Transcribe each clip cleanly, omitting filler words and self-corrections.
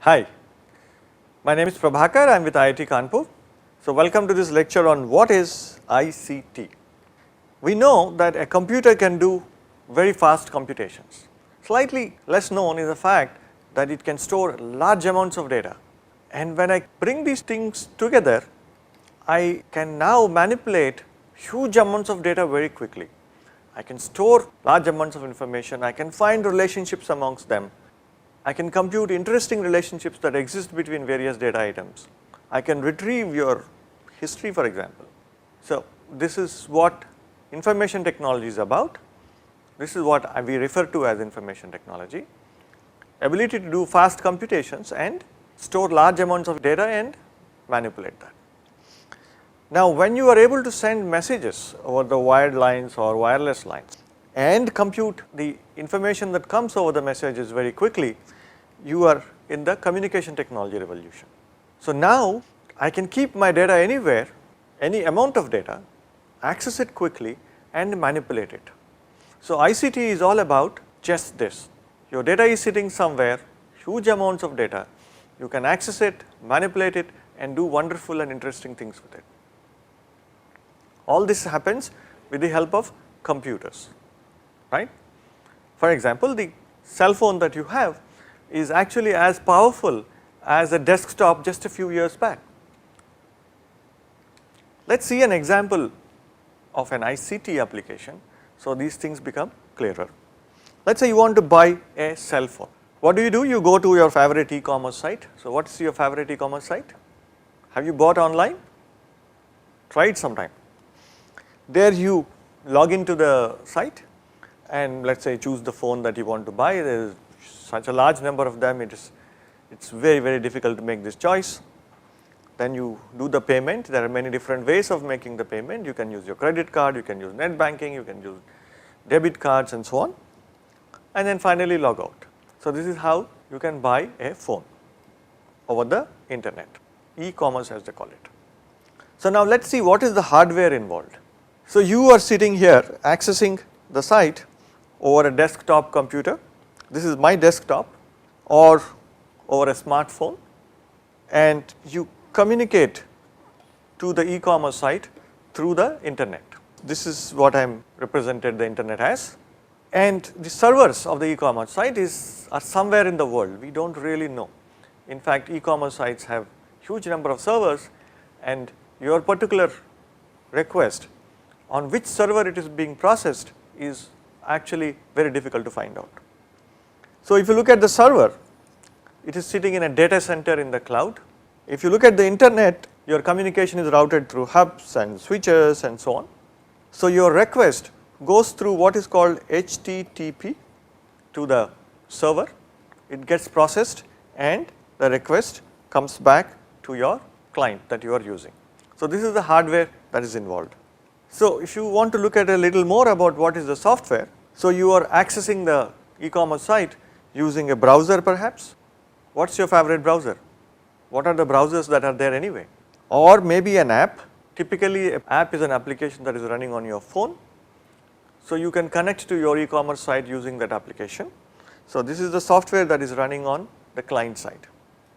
Hi, my name is Prabhakar, I am with IIT Kanpur. So, welcome to this lecture on what is ICT. We know that a computer can do very fast computations. Slightly less known is the fact that it can store large amounts of data, and when I bring these things together, I can now manipulate huge amounts of data very quickly. I can store large amounts of information, I can find relationships amongst them, I can compute interesting relationships that exist between various data items. I can retrieve your history, for example. So, this is what information technology is about. This is what we refer to as information technology. Ability to do fast computations and store large amounts of data and manipulate that. Now, when you are able to send messages over the wired lines or wireless lines and compute the information that comes over the messages very quickly, you are in the communication technology revolution. So, now I can keep my data anywhere, any amount of data, access it quickly and manipulate it. So, ICT is all about just this. Your data is sitting somewhere, huge amounts of data, you can access it, manipulate it and do wonderful and interesting things with it. All this happens with the help of computers, right. For example, the cell phone that you have is actually as powerful as a desktop just a few years back. Let us see an example of an ICT application, so these things become clearer. Let us say you want to buy a cell phone. What do? You go to your favorite e-commerce site. So, what is your favorite e-commerce site? Have you bought online? Try it sometime. There you log into the site and let us say choose the phone that you want to buy. There is such a large number of them, it's very difficult to make this choice. Then you do the payment. There are many different ways of making the payment. You can use your credit card, you can use net banking, you can use debit cards and so on, and then finally log out. So, this is how you can buy a phone over the internet, e-commerce as they call it. So, now let us see what is the hardware involved. So, you are sitting here accessing the site over a desktop computer. This is my desktop or over a smartphone, and you communicate to the e-commerce site through the internet. This is what I am represented the internet as, and the servers of the e-commerce site are somewhere in the world. We do not really know. In fact, e-commerce sites have huge number of servers, and your particular request on which server it is being processed is actually very difficult to find out. So, if you look at the server, it is sitting in a data center in the cloud. If you look at the internet, your communication is routed through hubs and switches and so on. So, your request goes through what is called HTTP to the server, it gets processed and the request comes back to your client that you are using. So, this is the hardware that is involved. So, if you want to look at a little more about what is the software, so you are accessing the e-commerce site using a browser perhaps. What is your favorite browser? What are the browsers that are there anyway? Or maybe an app. Typically, an app is an application that is running on your phone. So, you can connect to your e-commerce site using that application. So, this is the software that is running on the client side,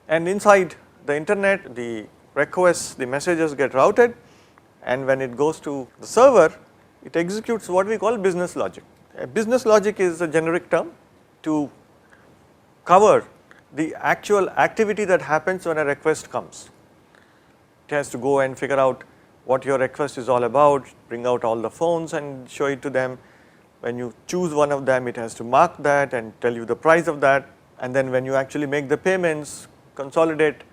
and inside the internet the requests, the messages get routed, and when it goes to the server, it executes what we call business logic. A business logic is a generic term to cover the actual activity that happens when a request comes. It has to go and figure out what your request is all about, bring out all the phones and show it to them. When you choose one of them, it has to mark that and tell you the price of that, and then when you actually make the payments, consolidate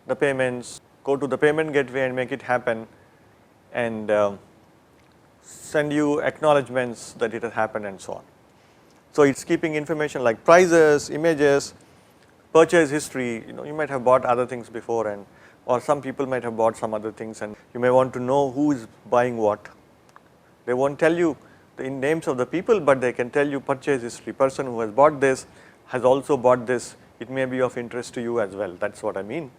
the payments, go to the payment gateway and make it happen, and send you acknowledgements that it has happened and so on. So, it is keeping information like prices, images, purchase history. You might have bought other things before, and or some people might have bought some other things, and you may want to know who is buying what. They will not tell you the names of the people, but they can tell you purchase history. Person who has bought this has also bought this, it may be of interest to you as well, that is what I mean.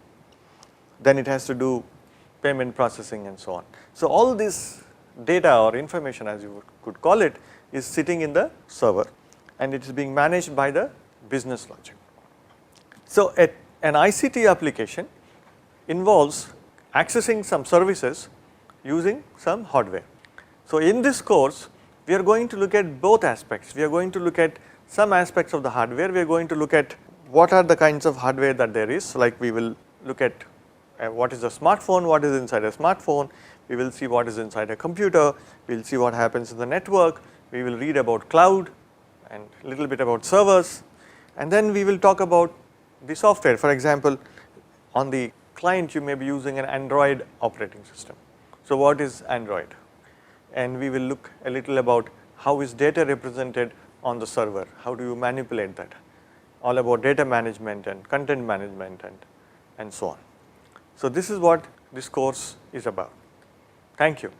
Then it has to do payment processing and so on. So, all this data or information, as you could call it, is sitting in the server, and it is being managed by the business logic. So, a an ICT application involves accessing some services using some hardware. So, in this course we are going to look at both aspects. We are going to look at some aspects of the hardware, we are going to look at what are the kinds of hardware that there is, like we will look at what is a smartphone, what is inside a smartphone, we will see what is inside a computer, we will see what happens in the network, we will read about cloud and little bit about servers, and then we will talk about the software. For example, on the client you may be using an Android operating system. So, what is Android? And we will look a little about how is data represented on the server, how do you manipulate that, all about data management and content management and so on. So, this is what this course is about. Thank you.